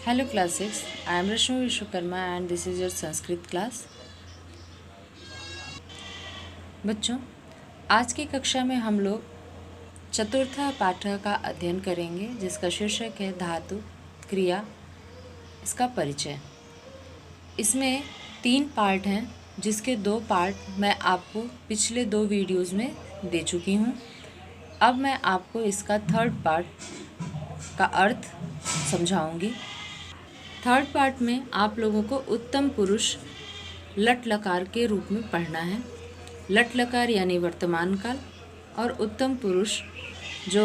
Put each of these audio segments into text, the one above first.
Hello class 6, I am Rashmi Vishwakarma and this is your Sanskrit class। बच्चों, आज की कक्षा में हम लोग चतुर्थ पाठ का अध्ययन करेंगे जिसका शीर्षक है धातु क्रिया, इसका परिचय। इसमें 3 पार्ट हैं जिसके 2 पार्ट मैं आपको पिछले 2 वीडियोस में दे चुकी हूँ। अब मैं आपको इसका 3rd पार्ट का अर्थ समझाऊंगी। 3rd पार्ट में आप लोगों को उत्तम पुरुष लट लकार के रूप में पढ़ना है। लट लकार यानी वर्तमान काल और उत्तम पुरुष जो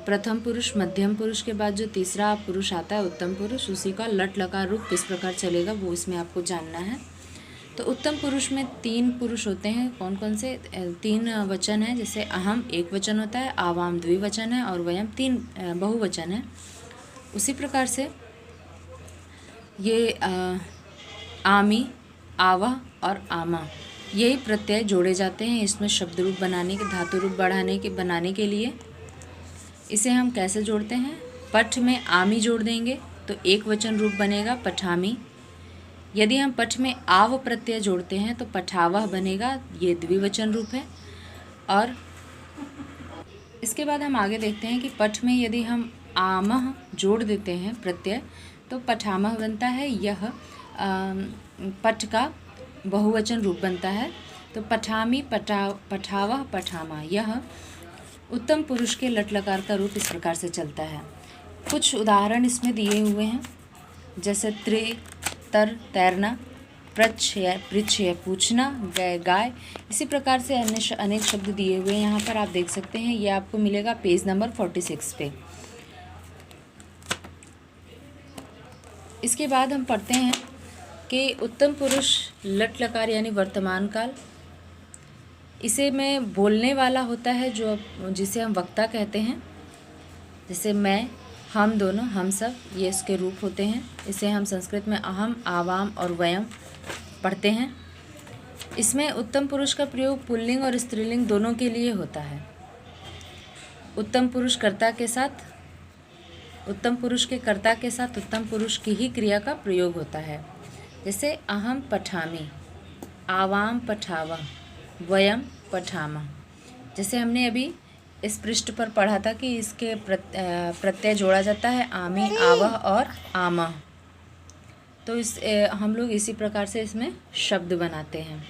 प्रथम पुरुष मध्यम पुरुष के बाद जो तीसरा पुरुष आता है उत्तम पुरुष, उसी का लट लकार रूप किस प्रकार चलेगा वो इसमें आपको जानना है। तो उत्तम पुरुष में 3 पुरुष होते हैं। कौन कौन से? 3 वचन हैं। जैसे अहम एक वचन होता है, आवाम द्विवचन है और वयम 3 बहुवचन है। उसी प्रकार से ये आमी, आवा और आमा यही प्रत्यय जोड़े जाते हैं इसमें शब्द रूप बनाने के, धातु रूप बनाने के लिए। इसे हम कैसे जोड़ते हैं? पठ में आमी जोड़ देंगे तो एक वचन रूप बनेगा पठामी। यदि हम पठ में आव प्रत्यय जोड़ते हैं तो पठावह बनेगा, ये द्विवचन रूप है। और इसके बाद हम आगे देखते हैं कि पठ में यदि हम आमह जोड़ देते हैं प्रत्यय तो पठामह बनता है। यह पठ का बहुवचन रूप बनता है। तो पठामी, पठावह, पठामा, यह उत्तम पुरुष के लट लकार का रूप इस प्रकार से चलता है। कुछ उदाहरण इसमें दिए हुए हैं, जैसे त्रे तर तैरना, प्रच्छ या पृच्छ या पूछना, गय गाय। इसी प्रकार से अन्य अनेक शब्द दिए हुए हैं। यहाँ पर आप देख सकते हैं, ये आपको मिलेगा पेज नंबर 46 पे। इसके बाद हम पढ़ते हैं कि उत्तम पुरुष लट लकार यानी वर्तमान काल, इसे में बोलने वाला होता है जिसे हम वक्ता कहते हैं। जैसे मैं, हम दोनों, हम सब, ये इसके रूप होते हैं। इसे हम संस्कृत में अहम, आवाम और वयम पढ़ते हैं। इसमें उत्तम पुरुष का प्रयोग पुल्लिंग और स्त्रीलिंग दोनों के लिए होता है। उत्तम पुरुष के कर्ता के साथ उत्तम पुरुष की ही क्रिया का प्रयोग होता है। जैसे अहम पठामी, आवाम पठावा, वयम पठामा। जैसे हमने अभी इस पृष्ठ पर पढ़ा था कि इसके प्रत्यय जोड़ा जाता है आमी, आवह और आमा। तो हम लोग इसी प्रकार से इसमें शब्द बनाते हैं।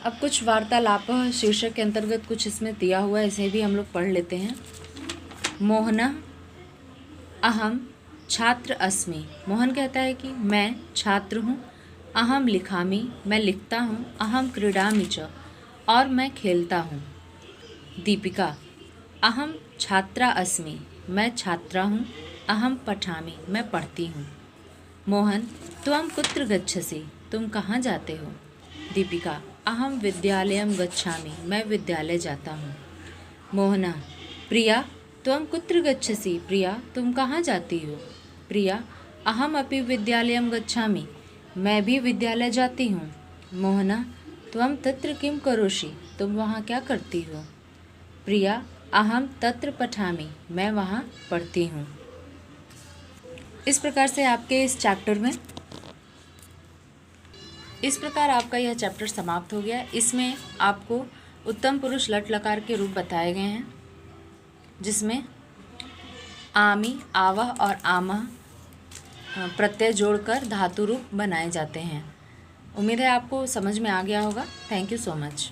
अब कुछ वार्तालाप शीर्षक के अंतर्गत कुछ इसमें दिया हुआ है, इसे भी हम लोग पढ़ लेते हैं। मोहना अहम छात्र अस्मि। मोहन कहता है कि मैं छात्र हूँ। अहम लिखामि, मैं लिखता हूँ। अहम क्रीडामि च, और मैं खेलता हूँ। दीपिका अहम छात्रा अस्मि, मैं छात्रा हूँ। अहम पठामि, मैं पढ़ती हूँ। मोहन त्वं कुत्र गच्छसि, तुम कहाँ जाते हो? दीपिका अहम विद्यालयं गच्छामि, मैं विद्यालय जाता हूँ। मोहना प्रिया त्वं कुत्र गच्छसि, प्रिया तुम कहाँ जाती हो? प्रिया अहम अपि विद्यालयं गच्छामि, मैं भी विद्यालय जाती हूँ। मोहना त्वं तत्र किं करोषि, तुम वहाँ क्या करती हो? प्रिया अहम तत्र पठामि, मैं वहाँ पढ़ती हूँ। इस प्रकार से आपके इस प्रकार आपका यह चैप्टर समाप्त हो गया। इसमें आपको उत्तम पुरुष लट लकार के रूप बताए गए हैं, जिसमें आमी, आवह और आमह प्रत्यय जोड़कर धातु रूप बनाए जाते हैं। उम्मीद है आपको समझ में आ गया होगा। Thank you so much.